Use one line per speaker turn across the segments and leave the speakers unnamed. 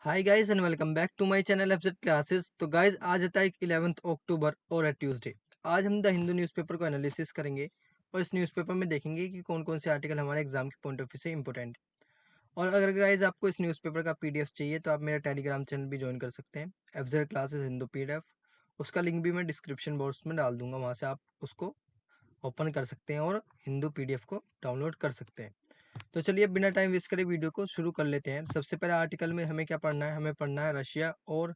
Hi guys and welcome back to my channel FZ classes. तो guys आज आता है 11 अक्टूबर और है ट्यूसडे। आज हम द हिंदू न्यूज़पेपर को एनालिसिस करेंगे और इस न्यूज़पेपर में देखेंगे कि कौन कौन से आर्टिकल हमारे एग्जाम के पॉइंट ऑफ व्यू से इंपॉर्टेंट है। और अगर गाइस आपको इस न्यूज़पेपर का पीडीएफ चाहिए तो आप मेरा टेलीग्राम चैनल भी ज्वाइन कर सकते हैं, एफजेड क्लासेस हिंदू पीडीएफ। उसका लिंक भी मैं डिस्क्रिप्शन बॉक्स में डाल दूंगा, वहाँ से आप उसको ओपन कर सकते हैं और हिंदू पीडीएफ को डाउनलोड कर सकते हैं। तो चलिए बिना टाइम वेस्ट करे वीडियो को शुरू कर लेते हैं। सबसे पहले आर्टिकल में हमें क्या पढ़ना है, हमें पढ़ना है रशिया और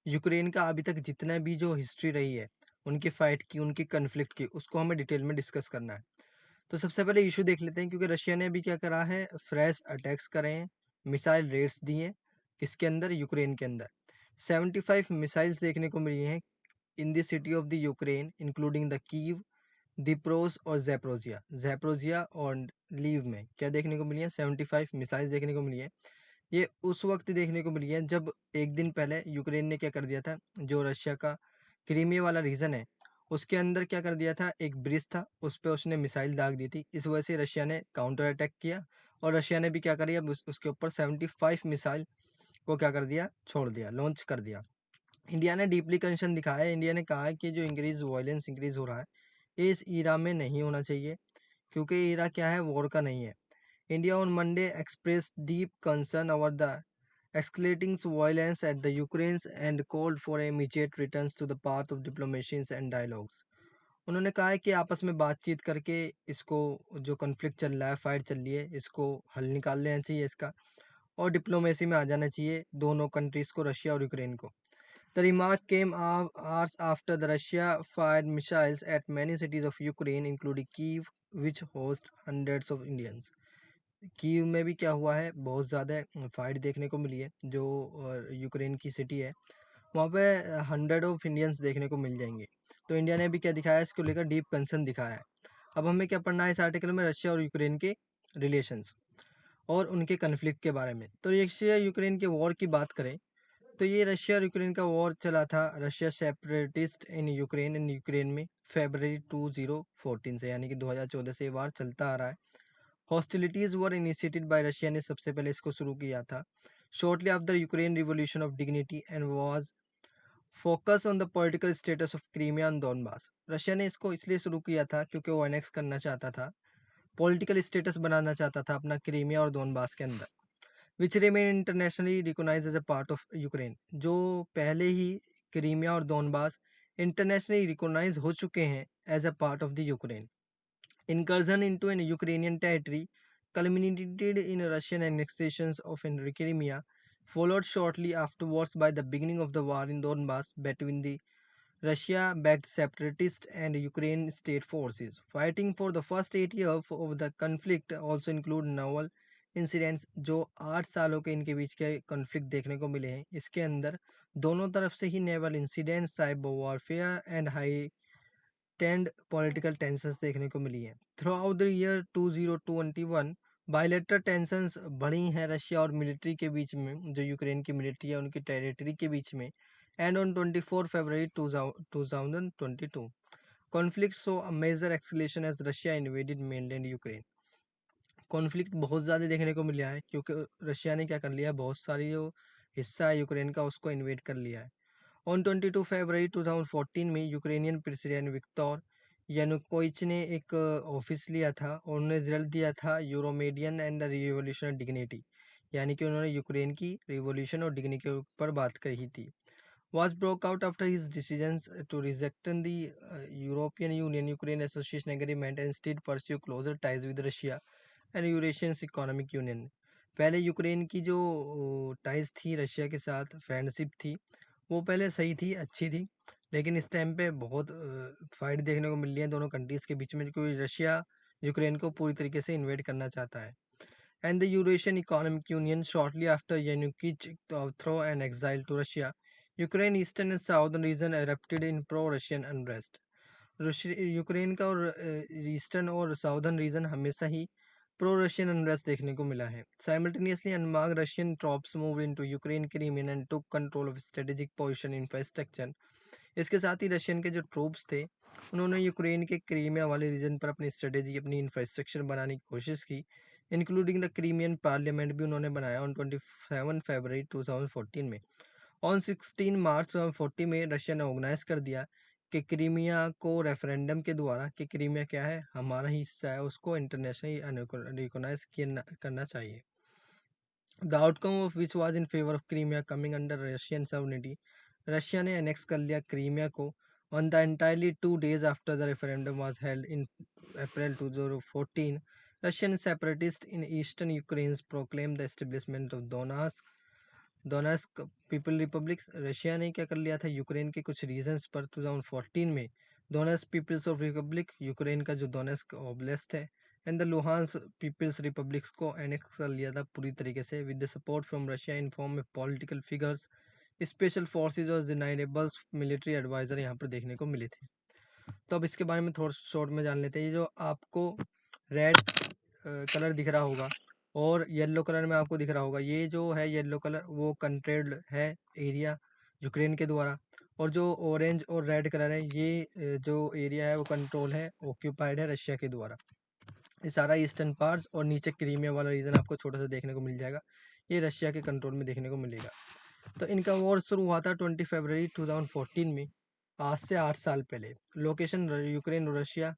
यूक्रेन का अभी तक जितना भी जो हिस्ट्री रही है, उनकी फाइट की, उनकी कन्फ्लिक्ट की, उसको हमें डिटेल में डिस्कस करना है। तो सबसे पहले इशू देख लेते हैं, क्योंकि रशिया ने अभी क्या करा है, फ्रेश अटैक्स करे हैं, मिसाइल रेड्स दिए हैं। किसके अंदर? यूक्रेन के अंदर 75 मिसाइल्स देखने को मिली हैं in the city of the Ukraine, including the Kyiv, दिप्रोस और ज़ैपोरोजिया। ज़ैपोरोजिया और लीव में क्या देखने को मिली है? 75 मिसाइल्स देखने को मिली है। ये उस वक्त देखने को मिली है जब एक दिन पहले यूक्रेन ने क्या कर दिया था, जो रशिया का क्रीमिया वाला रीजन है उसके अंदर क्या कर दिया था, एक ब्रिज था उस पर उसने मिसाइल दाग दी थी। इस वजह से रशिया ने काउंटर अटैक किया और रशिया ने भी क्या करी, अब उसके ऊपर 75 मिसाइल को क्या कर दिया, छोड़ दिया, लॉन्च कर दिया। इंडिया ने डीपली कंसर्न दिखाया है। इंडिया ने कहा है कि जो इंक्रीज वायलेंस इंक्रीज हो रहा है, ये इस ईरा में नहीं होना चाहिए, क्योंकि ये ईरा क्या है, वॉर का नहीं है। India on Monday express deep concern over the escalating violence at the Ukraine and called for immediate returns to the path of diplomacies and dialogues। उन्होंने कहा है कि आपस में बातचीत करके इसको, जो कॉन्फ्लिक्ट चल रहा है, फाइट चल रही है, इसको हल निकाल लेना चाहिए इसका, और डिप्लोमेसी में आ जाना चाहिए दोनों कंट्रीज को, रशिया और यूक्रेन को। The remark came hours after the Russia fired missiles at many cities of Ukraine, including Kyiv, which host hundreds of Indians। Kyiv में भी क्या हुआ है, बहुत ज़्यादा फाइट देखने को मिली है। जो यूक्रेन की सिटी है, वहाँ पे 100 ऑफ इंडियंस देखने को मिल जाएंगे। तो इंडिया ने भी क्या दिखाया, इसको लेकर डीप कंसर्न दिखाया है। अब हमें क्या पढ़ना है इस आर्टिकल में, रशिया और यूक्रेन के रिलेशंस और उनके कन्फ्लिक्ट के बारे में। तो रशिया यूक्रेन के वॉर की बात करें तो ये रशिया और यूक्रेन का वॉर चला था, रशिया सेपरेटिस्ट इन यूक्रेन में फरवरी 2014 से, यानी कि 2014 से ये वार चलता आ रहा है। Hostilities were initiated by Russia ने सबसे पहले इसको शुरू किया था, shortly after Ukraine revolution of dignity, and was focus on the political status of Crimea and Donbas. Russia ने इसको इसलिए शुरू किया था क्योंकि वो एनेक्स करना चाहता था, पॉलिटिकल स्टेटस बनाना चाहता था अपना क्रीमिया और डोनबास के अंदर, which remain internationally recognise as a part of Ukraine. जो पहले ही क्रीमिया और डोनबास इंटरनेशनली रिकोगनाइज हो चुके हैं as a part of the Ukraine. Incursion into an Ukrainian territory culminated in Russian annexations of Crimea, followed shortly afterwards by the beginning of the war in Donbass between the Russia-backed separatist and Ukraine state forces. Fighting for the first 8 years of the conflict also include naval incidents, जो 8 सालों के इनके बीच के conflict देखने को मिले हैं। इसके अंदर दोनों तरफ से ही naval incidents, cyber warfare and heightened political tensions देखने को मिली है। Throughout the year 2021 bilateral tensions बढ़ी हैं रशिया और मिलिट्री के बीच में, जो यूक्रेन की मिलिट्री है उनकी टेरिटरी के बीच में। And on 24 February 2022 conflict so a major escalation as Russia invaded mainland Ukraine. Conflict बहुत ज़्यादा देखने को मिला है क्योंकि रशिया ने क्या कर लिया, बहुत सारी जो हिस्सा है यूक्रेन का उसको इन्वेड कर लिया है। ऑन 22 फरवरी 2014 में यूक्रेनियन प्रेसिडेंट विक्टर यानुकोविच ने एक ऑफिस लिया था और उन्होंने रिजल्ट दिया था यूरोमेडियन एंड द रिवॉल्यूशन डिग्निटी, यानी कि उन्होंने यूक्रेन की रिवॉल्यूशन और डिग्निटी के ऊपर बात कही थी। Was broke out after his decisions to reject the European Union Ukraine Association Agreement and instead pursue closer ties with Russia and Eurasian Economic Union। पहले यूक्रेन की जो टाइज थी रशिया के साथ, फ्रेंडशिप थी, वो पहले सही थी, अच्छी थी, लेकिन इस टाइम पे बहुत फाइट देखने को मिल रही है दोनों कंट्रीज के बीच में, क्योंकि रशिया यूक्रेन को पूरी तरीके से इन्वेड करना चाहता है। And the Eurasian economic union shortly after Yanukovych throw an exile to Russia, Ukraine eastern and southern region erupted in pro Russian unrest. Ukraine का और ईस्टर्न और साउदर्न रीजन हमेशा ही प्रो रशियन अनरेस्ट देखने को मिला है। Simultaneously unmarked Russian trophs move into Ukraine Crimean and took control of strategic position infrastructure. इसके साथ ही रशियन के जो ट्रूप्स थे उन्होंने यूक्रेन के क्रीमिया वाले रीजन पर अपनी स्ट्रेटेजी, अपनी इंफ्रास्ट्रक्चर बनाने की कोशिश की, इंक्लूडिंग द क्रीमियन पार्लियामेंट भी उन्होंने बनाया ऑन 27 फरवरी 2014 में। ऑन 16 मार्च 2040 में रशिया ने ऑर्गेनाइज कर दिया कि क्रीमिया को रेफरेंडम के द्वारा, कि क्रीमिया क्या है, हमारा ही हिस्सा है, उसको इंटरनेशनली रिकॉग्नाइज करना चाहिए। The outcome of which was in favour of Crimea coming under Russian sovereignty. Russia ने एनेक्स कर लिया क्रीमिया को on the entirely 2 days after the referendum was held in April 2014। Russian separatist in eastern Ukraine proclaim the establishment of Donetsk people Republic. Russia ने क्या कर लिया था, Ukraine के कुछ रीजन्स पर 2014 में Donetsk people's of republic, Ukraine का जो दोनेस्क ओब्लास्ट है, and the Luhansk people's republics को एनेक्स कर लिया था पूरी तरीके से with the support from Russia in form of political figures, special forces और डिनाइबल्स मिलिट्री एडवाइजर यहाँ पर देखने को मिले थे। तो अब इसके बारे में थोड़ा शॉर्ट में जान लेते हैं। ये जो आपको रेड कलर दिख रहा होगा और येलो कलर में आपको दिख रहा होगा, ये जो है येलो कलर वो कंट्रोल्ड है एरिया यूक्रेन के द्वारा, और जो ऑरेंज और रेड कलर है ये जो एरिया है वो कंट्रोल है, ऑक्यूपाइड है रशिया के द्वारा। ये सारा ईस्टर्न पार्ट्स और नीचे क्रीमिया वाला रीजन आपको छोटा सा देखने को मिल जाएगा, ये रशिया के कंट्रोल में देखने को मिलेगा। तो इनका वॉर शुरू हुआ था 20 फरवरी 2014 में, आज से 8 साल पहले। लोकेशन यूक्रेन और रशिया।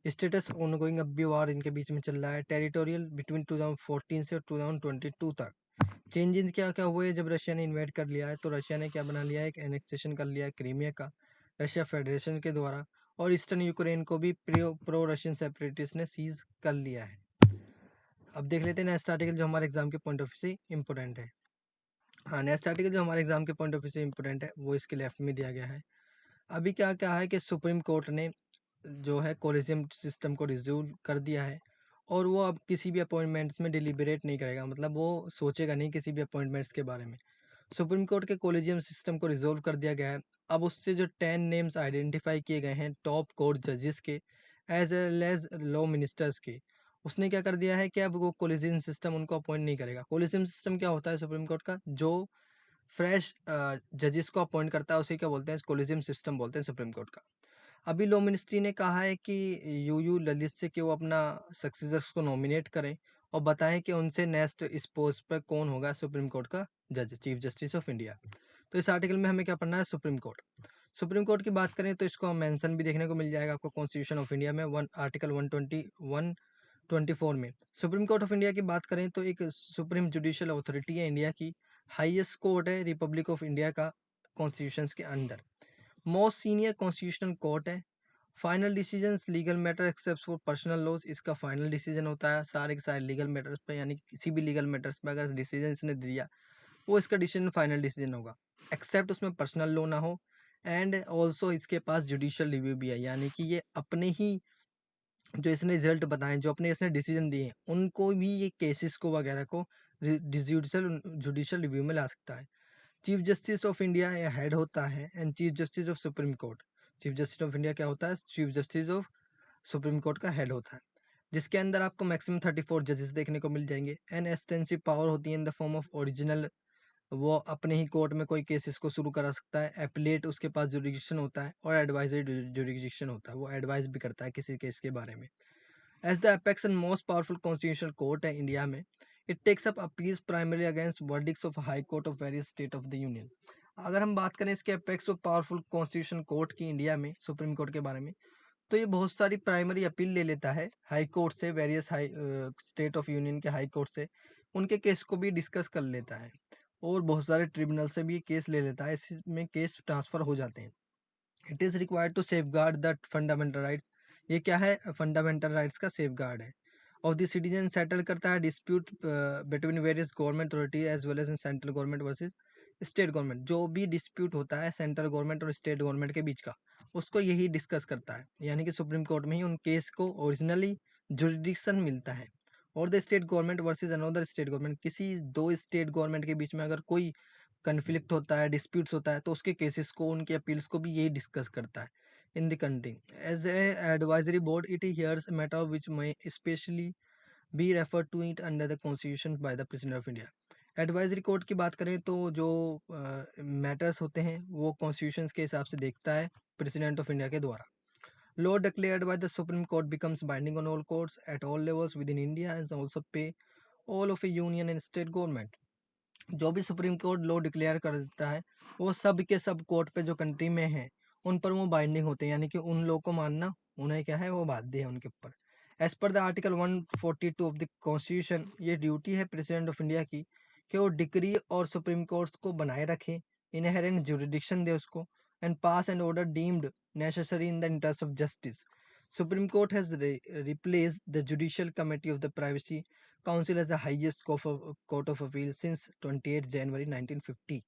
स्टेटस ऑनगोइंग, अब भी वार इनके बीच में चल रहा है। टेरिटोरियल बिटवीन 2014 से 2022 तक चेंजेस क्या क्या हुए जब रशिया ने इन्वेट कर लिया है, तो रशिया ने क्या बना लिया है, एक एनेक्सेशन कर लिया है क्रीमिया का रशिया फेडरेशन के द्वारा, और ईस्टर्न यूक्रेन को भी प्रो रशियन सेपरेटिस्ट ने सीज कर लिया है। अब देख लेते हैं नेक्स्ट आर्टिकल जो हमारे एग्जाम के पॉइंट ऑफ व्यू से इंपॉर्टेंट है। हाँ, नेक्स्ट आर्टिकल जो हमारे एग्जाम के पॉइंट ऑफ व्यू से इंपॉर्टेंट है वो इसके लेफ्ट में दिया गया है। अभी क्या क्या है कि सुप्रीम कोर्ट ने जो है कोलिजियम सिस्टम को रिज्यूल कर दिया है, और वो अब किसी भी अपॉइंटमेंट्स में डिलिबरेट नहीं करेगा, मतलब वो सोचेगा नहीं किसी भी अपॉइंटमेंट्स के बारे में। सुप्रीम कोर्ट के कोलिजियम सिस्टम को रिजोल्व कर दिया गया है। अब उससे जो 10 नेम्स आइडेंटिफाई किए गए हैं टॉप कोर्ट जजेस के as well as law ministers के, उसने क्या कर दिया है कि अब वो कोलिजियम सिस्टम उनको अपॉइंट नहीं करेगा। कोलिजियम सिस्टम क्या होता है सुप्रीम कोर्ट का, जो फ्रेश जजेस को अपॉइंट करता है उसे क्या बोलते हैं, कोलिजियम सिस्टम बोलते हैं सुप्रीम कोर्ट का। अभी लॉ मिनिस्ट्री ने कहा है कि यूयू ललित से कि वो अपना सक्सेसर्स को नॉमिनेट करें और बताएं कि उनसे नेक्स्ट इस पोस्ट पर कौन होगा सुप्रीम कोर्ट का जज, चीफ जस्टिस ऑफ इंडिया। तो इस आर्टिकल में हमें क्या पढ़ना है, सुप्रीम कोर्ट। सुप्रीम कोर्ट की बात करें तो इसको मेंशन भी देखने को मिल जाएगा आपको कॉन्स्टिट्यूशन ऑफ इंडिया में आर्टिकल 124 में। सुप्रीम कोर्ट ऑफ इंडिया की बात करें तो एक सुप्रीम जुडिशियल अथॉरिटी है इंडिया की, हाईएस्ट कोर्ट है रिपब्लिक ऑफ इंडिया का कॉन्स्टिट्यूशन के under, most senior constitutional court है। Final decisions legal matter except for personal laws, इसका फाइनल डिसीजन होता है सारे के सारे लीगल मैटर्स पे, यानी कि किसी भी लीगल मैटर्स पे अगर डिसीजन इसने दिया वो इसका डिसीजन फाइनल डिसीजन होगा, एक्सेप्ट उसमें पर्सनल लॉ ना हो। एंड ऑल्सो इसके पास जुडिशियल रिव्यू भी है, यानी कि ये अपने ही जो इसने रिजल्ट बताए, जो अपने इसने डिसीजन दिए हैं, उनको भी ये केसेस को वगैरह को जुडिशियल जुडिशियल रिव्यू में ला सकता है। चीफ जस्टिस ऑफ इंडिया ये हेड होता है and chief justice of supreme court. Chief justice of India क्या होता है, chief justice of supreme court का हेड होता है, जिसके अंदर आपको मैक्सिमम 34 जजेस देखने को मिल जाएंगे। एंड एक्सटेंसिव पावर होती है in the form of original, वो अपने ही कोर्ट में कोई केसेस को शुरू करा सकता है। एपलेट उसके पास जुरिडिक्शन होता है, और एडवाइजरी जुरिडिक्शन होता है, वो एडवाइस भी करता है किसी केस के बारे में। As the apex and most powerful constitutional court है इंडिया में, it takes up appeals primary against verdicts of high court of various state of the union. अगर हम बात करें इसके apex of powerful constitution court की इंडिया में, supreme court के बारे में, तो ये बहुत सारी प्राइमरी अपील ले लेता है हाई कोर्ट से, various high state of union के हाई कोर्ट से, उनके केस को भी डिस्कस कर लेता है, और बहुत सारे ट्रिब्यूनल से भी ये केस ले लेता है, इसमें केस ट्रांसफर हो जाते हैं। It is required to safeguard the fundamental rights, ये क्या है, फंडामेंटल राइट्स का सेफ गार्ड है। ऑफ द सिटीजन सेटल करता है dispute between various government authority as well as in central government versus state government, जो भी dispute होता है सेंट्रल गवर्नमेंट और स्टेट गवर्नमेंट के बीच का, उसको यही डिस्कस करता है, यानी कि सुप्रीम कोर्ट में ही उन केस को ओरिजिनली जुरिडिक्शन मिलता है। और the state government versus another state government, किसी दो स्टेट गवर्नमेंट के बीच में अगर कोई कन्फ्लिक्ट होता है, डिस्प्यूट्स होता है, तो उसके केसेस को, उनके अपील्स को भी यही डिस्कस करता है in the country. As a advisory board it hears matter which may specially be refer to it under the constitution by the president of India. Advisory court की बात करें तो जो मैटर्स होते हैं वो कॉन्स्टिट्यूशन के हिसाब से देखता है प्रेसिडेंट ऑफ इंडिया के द्वारा। Law declared by the Supreme Court becomes binding on all courts at all levels within India and also pay all of a union and state government. जो भी सुप्रीम कोर्ट लॉ डिक्लेयर कर देता है वो सब के सब कोर्ट पे जो कंट्री में है उन पर वो बाइंडिंग होते हैं, यानी कि उन लॉ को मानना उन्हें क्या है वो बाध्य है उनके ऊपर। As per the article 142 of the constitution, ये ड्यूटी है प्रेसिडेंट ऑफ इंडिया की कि वो डिक्री और सुप्रीम कोर्ट्स को बनाए रखे, इनहेरेंट जुरिडिक्शन दे उसको, and pass and order deemed necessary in the interest of justice. Supreme court has replaced the judicial committee of the privacy council as the highest court of appeal since 28 January 1950।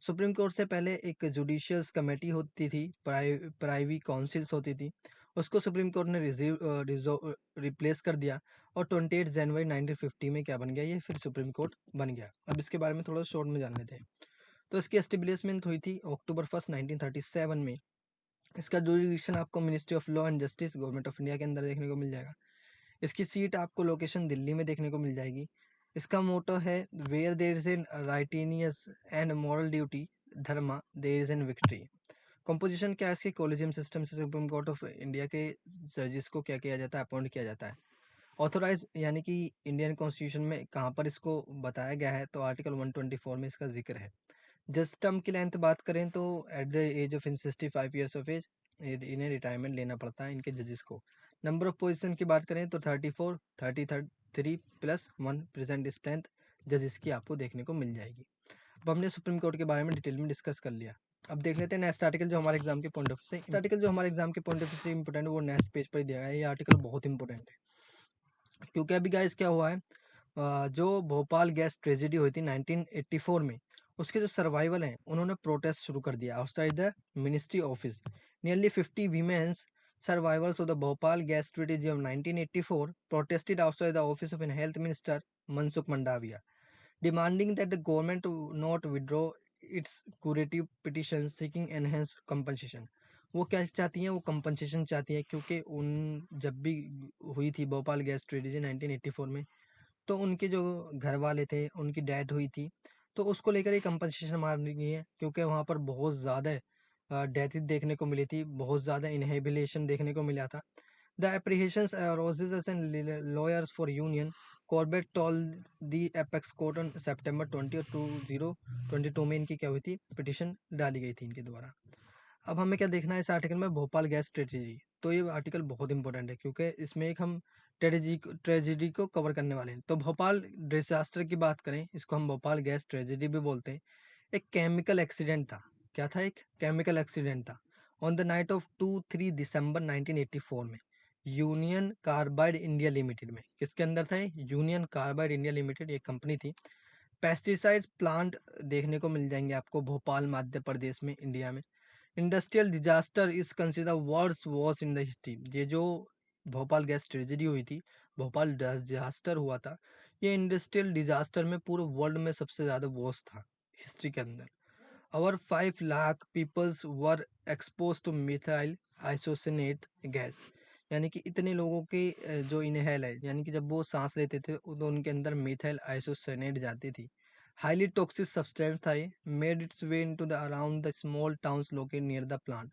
Supreme court से पहले एक जुडिशियल्स committee होती थी, privy councils होती थी, उसको supreme court ने replace कर दिया और 28 जनवरी 1950 में क्या बन गया, ये फिर सुप्रीम कोर्ट बन गया। अब इसके बारे में थोड़ा शॉर्ट में जान लेते हैं। तो इसकी एस्टेब्लिशमेंट हुई थी अक्टूबर 1 1937 में। इसका जुरिडिक्शन आपको ministry of law and justice government of India के अंदर देखने को मिल जाएगा। इसकी सीट आपको लोकेशन दिल्ली में देखने को मिल जाएगी। इसका मोटो है where there is an righteous and moral duty dharma there is an victory. Composition क्या है इसके, कॉलेजियम सिस्टम से सुप्रीम कोर्ट ऑफ इंडिया के जजेस को क्या किया जाता है, अपॉइंट किया जाता है। ऑथोराइज यानी कि इंडियन कॉन्स्टिट्यूशन में कहाँ पर इसको बताया गया है, तो आर्टिकल 124 में इसका जिक्र है। जस्ट टर्म की लेंथ बात करें तो at the age of in 65 years of age इन्हें रिटायरमेंट लेना पड़ता है इनके जजेस को। नंबर ऑफ पोजीशन की बात करें तो 34 33 प्लस 1 प्रेजेंट स्ट्रेंथ जजेस की आपको देखने को मिल जाएगी। अब हमने सुप्रीम कोर्ट के बारे में डिटेल में डिस्कस कर लिया। अब देख लेते हैं नेक्स्ट आर्टिकल जो हमारे एग्जाम के पॉइंट ऑफ व्यू से आर्टिकल जो हमारे एग्जाम के पॉइंट ऑफ व्यू से इंपॉर्टेंट है वो नेक्स्ट पेज पर ही दिया है। ये आर्टिकल बहुत इंपॉर्टेंट है क्योंकि अभी गाइस क्या हुआ है, जो भोपाल गैस ट्रेजेडी हुई थी 1984 में, उसके जो सर्वाइवल हैं उन्होंने प्रोटेस्ट शुरू कर दिया outside the ministry office. Nearly 50 women's survivors of the Bhopal gas tragedy of 1984 protested outside the office of Health Minister Mansukh Mandaviya, demanding that the government not withdraw its curative petition seeking enhanced compensation। वो क्या चाहती हैं, वो compensation चाहती है क्योंकि उन जब भी हुई थी भोपाल गैस ट्रेजेडी 1984 में, तो उनके जो घर वाले थे उनकी डेथ हुई थी, तो उसको लेकर ये कंपनसेशन मांग रही है क्योंकि वहाँ पर बहुत ज़्यादा डेथ देखने को मिली थी, बहुत ज़्यादा इनहेबिलेशन देखने को मिला था। The apprehensions arose as an lawyers for Union Carbide told the apex court on सितंबर 20 और 2022 में इनकी क्या हुई थी, पिटिशन डाली गई थी इनके द्वारा। अब हमें क्या देखना है इस आर्टिकल में, भोपाल गैस ट्रेजेडी। तो ये आर्टिकल बहुत इंपॉर्टेंट है क्योंकि इसमें एक हम ट्रेजेडी को कवर करने वाले हैं। तो भोपाल डिजास्टर की बात करें, इसको हम भोपाल गैस ट्रेजेडी भी बोलते हैं। एक केमिकल एक्सीडेंट था। क्या था, एक केमिकल एक्सीडेंट था ऑन द नाइट ऑफ 2-3 दिसंबर 1984 में यूनियन कार्बाइड इंडिया लिमिटेड में। किसके अंदर था, यूनियन कार्बाइड इंडिया लिमिटेड एक कंपनी थी। पेस्टिसाइड प्लांट देखने को मिल जाएंगे आपको भोपाल मध्य प्रदेश में, इंडिया में। Industrial disaster is consider worst was in the history. ये जो भोपाल गैस ट्रेजेडी हुई थी, भोपाल डिजास्टर हुआ था, ये इंडस्ट्रियल डिजास्टर में पूरे वर्ल्ड में सबसे ज़्यादा वॉस था हिस्ट्री के अंदर। और 5 लाख पीपल्स वर एक्सपोज टू मिथाइल आइसोसिनेट गैस, यानी कि इतने लोगों के जो इनहेल है, यानी कि जब वो सांस लेते थे तो उनके अंदर मिथाइल आइसोसिनेट जाती थी। हाईली टॉक्सिक सब्सटेंस था ये, made it's way into the around the small towns located near the plant.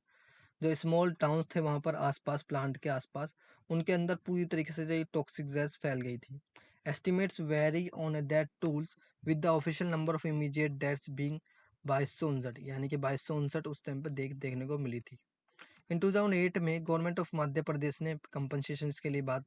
जो स्मॉल टाउन्स थे वहाँ पर आसपास, प्लांट के आसपास, उनके अंदर पूरी तरीके से जो टॉक्सिक गैस फैल गई थी। Estimates very on that tools with the official number of immediate deaths being 2259, यानी कि 2259 उस टाइम पर देखने को मिली थी। इन 2008 में गवर्नमेंट ऑफ मध्य प्रदेश ने कंपनसेशन के लिए बात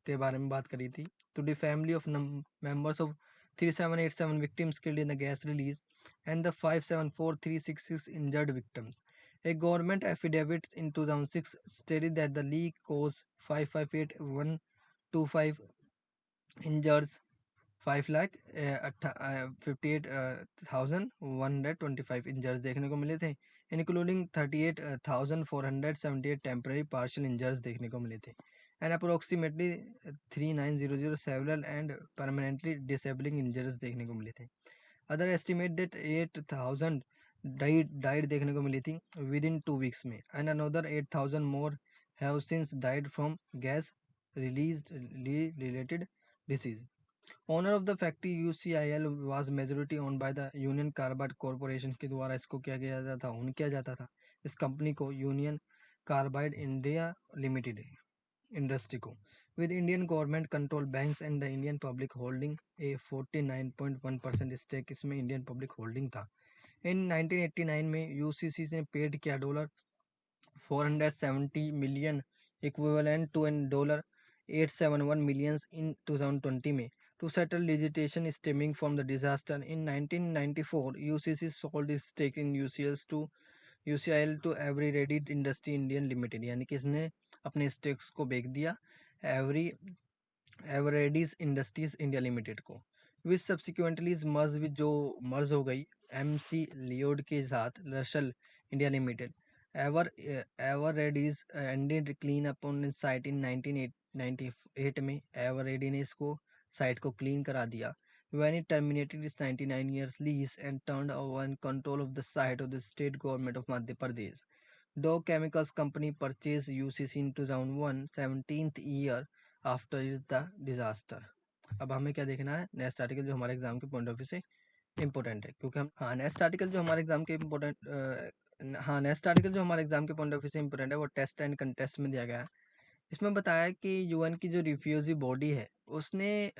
के बारे में बात करी थी। To the family of members of 3787 victims killed in the gas release and the 574366 injured victims. A government affidavit in 2006 stated that the leak caused 558,125 injuries, 5,58,125 इंजर्स देखने को मिले थे, इंक्लूडिंग 38,478 टेम्पररी पार्शियल इंजर्स देखने को मिले थे, and approximately 3900 several and permanently disabling इंजर्स देखने को मिले थे। अदर एस्टिमेट दैट 8,000 डाइड देखने को मिली थी विद इन 2 वीक्स में, and another 8,000 more have since died from gas release related disease. Owner of the factory UCIL was majority own by the union carbide corporation के द्वारा इसको क्या किया जाता था, ओन किया जाता था इस कंपनी को Union Carbide India Limited industry को। With Indian government control banks and the Indian public holding a 49.1% stake, इसमें इंडियन पब्लिक होल्डिंग था। इन 1989 में यूसीसी ने पेड किया $470 million equivalent to an $871 millions in 2020 में to settle litigation stemming from the disaster. In 1994, UCC sold its stake in UCIL to Every Ready Industry Indian Limited, यानी कि इसने अपने stakes को बेच दिया every Eveready Industries India Limited को। Which subsequently is merge with, जो मर्ज हो गई MC लियोड के साथ Russel India Limited. Eveready ended clean upon site in 1998 में एवरेडी ने इसको साइट को क्लीन करा दिया। When it terminated its 99 years lease and turned over control of the site of the state government of Madhya Pradesh. Dow Chemicals Company purchased UCC in 2001, 17th year after the disaster. अब हमें क्या देखना है, next article जो हमारे exam के point of view से important है, क्योंकि हम नेक्स्ट आर्टिकल जो हमारे एग्जाम के नेक्स्ट आर्टिकल जो हमारे एग्जाम के पॉइंट ऑफ व्यू से इम्पोर्टेंट है वो टेस्ट एंड कंटेस्ट में दिया गया है। इसमें बताया कि यूएन की जो रिफ्यूजी बॉडी है उसने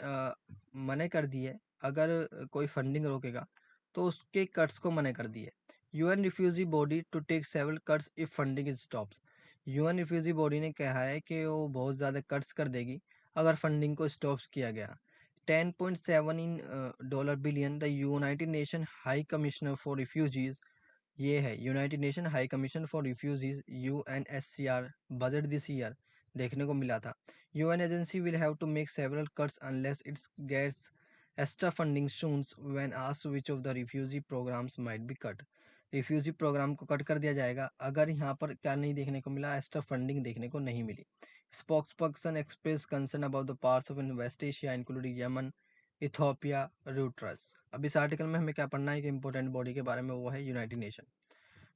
मना कर दी है, अगर कोई फंडिंग रोकेगा तो उसके कट्स को मना कर दी है। UN refugee body to take several cuts if funding is stops. UN refugee body ने कहा है कि वो बहुत ज़्यादा कट्स कर देगी अगर फंडिंग को स्टॉप किया गया। 10.7 in dollar billion the United Nation high commissioner for refugees, ये है United Nation high commission for refugees UNSCR budget this year देखने को मिला था। UN agency will have to make several cuts unless its gets extra funding soons when asked which of the refugee programs might be cut. Refugee program को cut कर दिया जाएगा अगर यहाँ पर क्या नहीं देखने को मिला, एक्स्ट्रा फंडिंग देखने को नहीं मिली। Spokesperson express concern about the parts of in West Asia including Yemen, Ethiopia, रूट्रस। अब इस आर्टिकल में हमें क्या पढ़ना है कि इंपॉर्टेंट बॉडी के बारे में, वो है यूनाइटेड नेशन।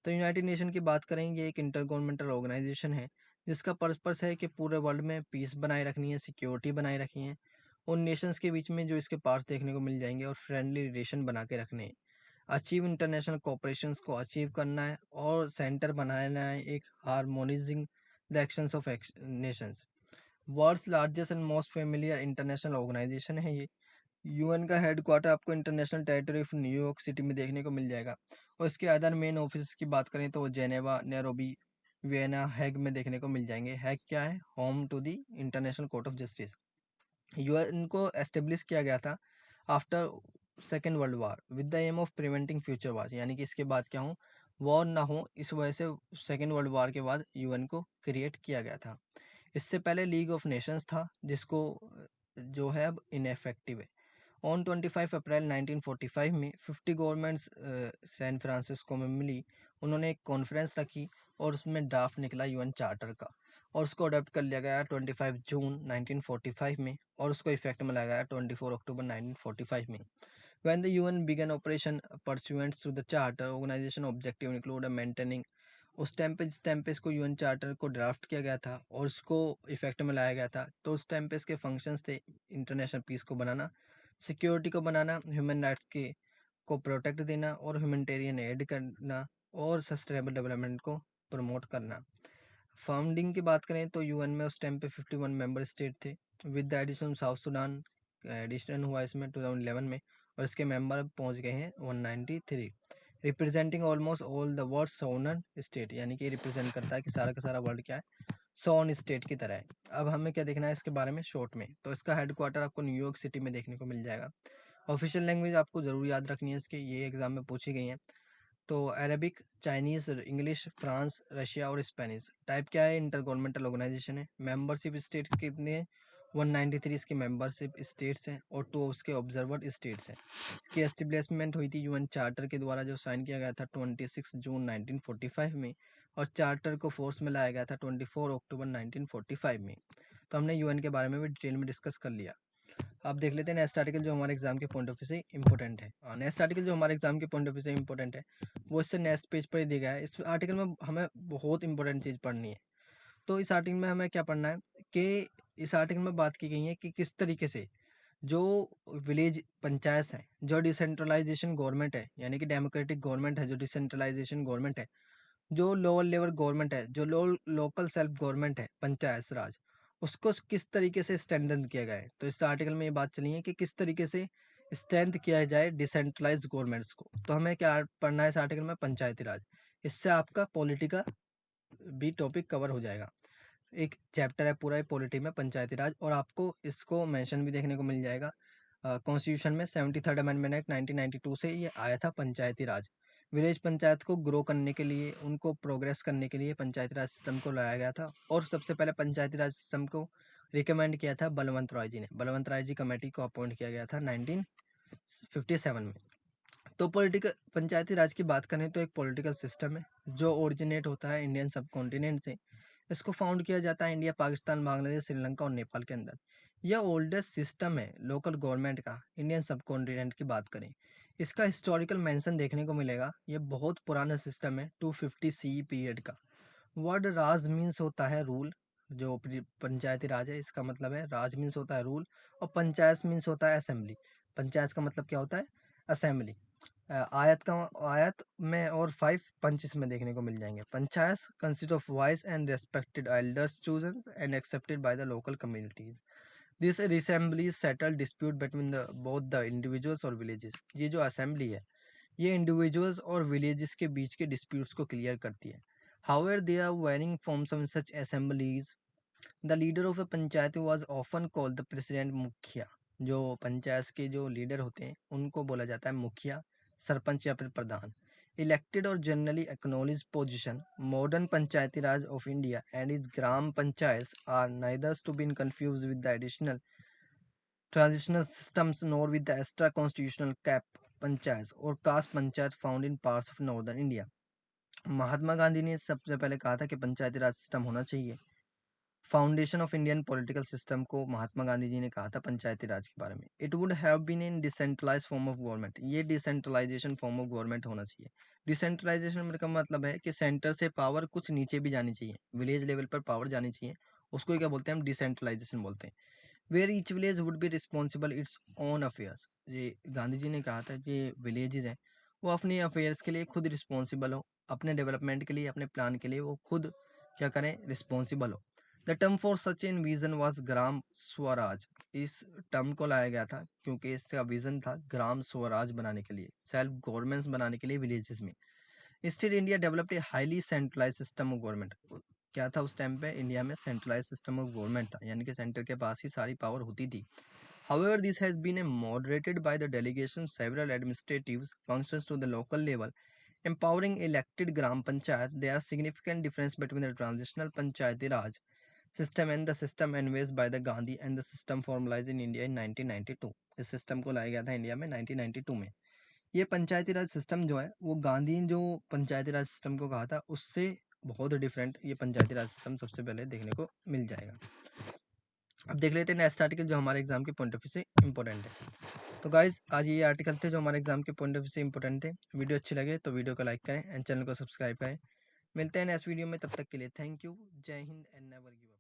तो यूनाइटेड नेशन की बात करें, ये एक इंटर गवर्नमेंटल ऑर्गेनाइजेशन है जिसका पर्पस है कि पूरे वर्ल्ड में पीस बनाए रखनी है, सिक्योरिटी बनाए रखनी है, उन नेशंस के बीच में जो इसके पार्ट्स देखने को मिल जाएंगे, और फ्रेंडली रिलेशन बना के रखने हैं। अचीव इंटरनेशनल कोऑपरेशंस को अचीव करना है और सेंटर बनाना है एक harmonising the actions of nations. World's largest and most familiar international organisation है ये। यूएन का हेडक्वार्टर आपको international territory of New York city में देखने को मिल जाएगा, और इसके अदर मेन ऑफिस की बात करें तो वो जेनेवा, नैरोबी, वियना, हैग में देखने को मिल जाएंगे। हैग क्या है? Home to the International Court of Justice. UN को एस्टेब्लिश किया गया था after Second World War with the aim of preventing future war, यानी कि इसके बाद क्या हो, वॉर ना हो, इस वजह से सेकेंड वर्ल्ड वार के बाद यूएन को क्रिएट किया गया था। इससे पहले लीग ऑफ नेशंस था जिसको जो है अब इनएफेक्टिव है। ऑन 25 अप्रैल 1945 में 50 गवर्नमेंट्स सैन फ्रांसिस्को में मिली, उन्होंने एक कॉन्फ्रेंस रखी और उसमें ड्राफ्ट निकला यूएन चार्टर का, और उसको अडॉप्ट कर लिया गया 25 जून 1945 में, और उसको इफेक्ट में लाया गया 24 अक्टूबर 1945 में। When the UN began operation pursuant to the charter, organization objective include maintaining, उस टाइम पे जिस टाइम पे इसको यूएन चार्टर को ड्राफ्ट किया गया था और उसको इफेक्ट में लाया गया था, तो उस टाइम पे इसके फंक्शंस थे इंटरनेशनल पीस को बनाना, सिक्योरिटी को बनाना, ह्यूमन राइट्स के को प्रोटेक्ट देना, और ह्यूमैनिटेरियन एड करना, और सस्टेनेबल डेवलपमेंट को प्रमोट करना। फाउंडिंग की बात करें तो यूएन में उस टाइम पे 51 मेंबर स्टेट थे, with the addition South Sudan addition हुआ इसमें 2011 में, और इसके मेंबर पहुंच गए हैं 193, representing almost all the world सोनन स्टेट, यानी कि रिप्रेजेंट करता है कि सारा का सारा वर्ल्ड क्या है, सोन स्टेट की तरह है। अब हमें क्या देखना है इसके बारे में शॉर्ट में, तो इसका हेडक्वार्टर आपको न्यूयॉर्क सिटी में देखने को मिल जाएगा। ऑफिशियल लैंग्वेज आपको जरूर याद रखनी है इसके, ये एग्जाम में पूछी गई है, तो Arabic, Chinese, English, France, Russia और स्पेनिश। टाइप क्या है? इंटर गवर्नमेंटल ऑर्गेनाइजेशन है। मेंबरशिप स्टेट कितने हैं? 193 इसकी मेंबरशिप स्टेट्स हैं, और 2 उसके ऑब्जर्वर स्टेट्स हैं। इसकी एस्टेब्लिशमेंट हुई थी यूएन चार्टर के द्वारा, जो साइन किया गया था 26 जून 1945 में, और चार्टर को फोर्स में लाया गया था 24 अक्टूबर 1945 में। तो हमने यूएन के बारे में भी डिटेल में डिस्कस कर लिया। अब देख लेते हैं नेक्स्ट आर्टिकल जो हमारे एग्जाम के पॉइंट ऑफ व्यू से इंपॉर्टेंट है। नेक्स्ट आर्टिकल जो हमारे एग्जाम के पॉइंट ऑफ व्यू से इंपॉर्टेंट है वो इससे नेक्स्ट पेज पर ही दिया गया है। इस आर्टिकल में हमें बहुत इंपॉर्टेंट चीज़ पढ़नी है। तो इस आर्टिकल में हमें क्या पढ़ना है कि इस आर्टिकल में बात की गई है कि किस तरीके से जो विलेज पंचायत हैं, जो डिसेंट्रलाइजेशन गवर्नमेंट है, यानी कि डेमोक्रेटिक गवर्नमेंट है, जो डिसेंट्रलाइजेशन गवर्नमेंट है, जो लोअर लेवल गवर्नमेंट है, जो लोकल सेल्फ गवर्नमेंट है, पंचायत राज, उसको किस तरीके से स्ट्रेंथन किया गया है। तो इस आर्टिकल में ये बात चली है कि किस तरीके से स्ट्रेंथ किया जाए डिसेंट्रलाइज गवर्नमेंट्स को। तो हमें क्या पढ़ना है इस आर्टिकल में? पंचायती राज। इससे आपका पॉलिटी का भी टॉपिक कवर हो जाएगा। एक चैप्टर है पूरा पॉलिटी में पंचायती राज, और आपको इसको मेंशन भी देखने को मिल जाएगा कॉन्स्टिट्यूशन में। 73rd अमेंडमेंट एक्ट 1992 से ये आया था पंचायती राज। विलेज पंचायत को ग्रो करने के लिए, उनको प्रोग्रेस करने के लिए पंचायती राज सिस्टम को लाया गया था। और सबसे पहले पंचायती राज सिस्टम को रिकमेंड किया था बलवंत राय जी ने। बलवंत राय जी कमेटी को अपॉइंट किया गया था 1957 में। तो पॉलिटिकल पंचायती राज की बात करें तो एक पॉलिटिकल सिस्टम है जो ओरिजिनेट होता है इंडियन सब कॉन्टिनेंट से। इसको फाउंड किया जाता है इंडिया, पाकिस्तान, बांग्लादेश, श्रीलंका और नेपाल के अंदर। यह ओल्डेस्ट सिस्टम है लोकल गवर्नमेंट का इंडियन सब कॉन्टिनेंट की बात करें। इसका हिस्टोरिकल मेंशन देखने को मिलेगा। यह बहुत पुराना सिस्टम है, 250 सी पीरियड का। वर्ड राज मीन्स होता है रूल। जो पंचायती राज है इसका मतलब है राज मीन्स होता है रूल, और पंचायत मीन्स होता है असेंबली। पंचायत का मतलब क्या होता है? असेंबली। आयत में और 5 पंच इसमें देखने को मिल जाएंगे। Panchayat consist of vice and respected elders chosen and accepted by the local communities. This assembly settle dispute between the both the individuals और विलेजेस। ये जो असेंबली है ये इंडिविजुअल्स और विलेजेस के बीच के डिस्प्यूट्स को क्लियर करती है। However there are varying forms of such assemblies. The leader of a panchayat was often called the president, mukhiya. जो पंचायत के जो लीडर होते हैं उनको बोला जाता है मुखिया, सरपंच या फिर प्रधान। इलेक्टेड और generally acknowledged position. Modern Panchayati Raj of India and is gram panchayat are neither to be confuse with the additional transitional systems nor with the extra constitutional कैप पंचायत और caste panchayat found in parts of northern India. Mahatma Gandhi ने सबसे पहले कहा था कि पंचायती राज system होना चाहिए। Foundation of Indian political system को महात्मा गांधी जी ने कहा था पंचायती राज के बारे में। It would have been in decentralise form of government. ये डिसेंट्रलाइजेशन फॉर्म ऑफ गवर्नमेंट होना चाहिए। डिसेंट्रलाइजेशन का मतलब है कि सेंटर से पावर कुछ नीचे भी जानी चाहिए, विलेज लेवल पर पावर जानी चाहिए। उसको क्या बोलते हैं? हम डिसेंट्रलाइजेशन बोलते हैं। Where each village would be responsible its own affairs. ये गांधी जी ने कहा था ये विलेजेस हैं वो अपने अफेयर्स के लिए खुद रिस्पॉन्सिबल हो, अपने डेवलपमेंट के लिए, अपने प्लान के लिए वो खुद क्या करें? रिस्पॉन्सिबल हो। The term for such in vision was gram swaraj. इस टर्म को लाया गया था क्योंकि इसका विजन था ग्राम स्वराज बनाने के लिए, सेल्फ गवर्नमेंट्स बनाने के लिए विलेजेस में। Instead India developed a highly centralise system of government. क्या था उस टाइम पे? इंडिया में सेंट्रलाइज सिस्टम ऑफ गवर्नमेंट था, यानी कि सेंटर के पास ही सारी पावर होती थी। However, this has been moderated by the delegation several administrative functions to the local level, empowering elected Gram Panchayat. There are significant difference between the transitional Panchayati Raj system and the system envisaged by the Gandhi and the system formalized in India in 1992. इस system को लाया गया था India में 1992 में। ये पंचायती राज system जो है वो गांधी जो पंचायती राज सिस्टम को कहा था उससे बहुत डिफरेंट ये पंचायती राज सिस्टम सबसे पहले देखने को मिल जाएगा। अब देख लेते हैं नेक्स्ट आर्टिकल जो हमारे एग्जाम के पॉइंट ऑफ व्यू से इंपॉर्टेंट है। तो गाइज आज ये आर्टिकल थे जो हमारे एग्जाम के पॉइंट ऑफ व्यू से इंपॉर्टेंट थे। वीडियो अच्छी लगे तो वीडियो को लाइक करें एंड चैनल को सब्सक्राइब करें। मिलते हैं नेक्स्ट वीडियो में, तब तक के लिए थैंक यू, जय Hind and never give up.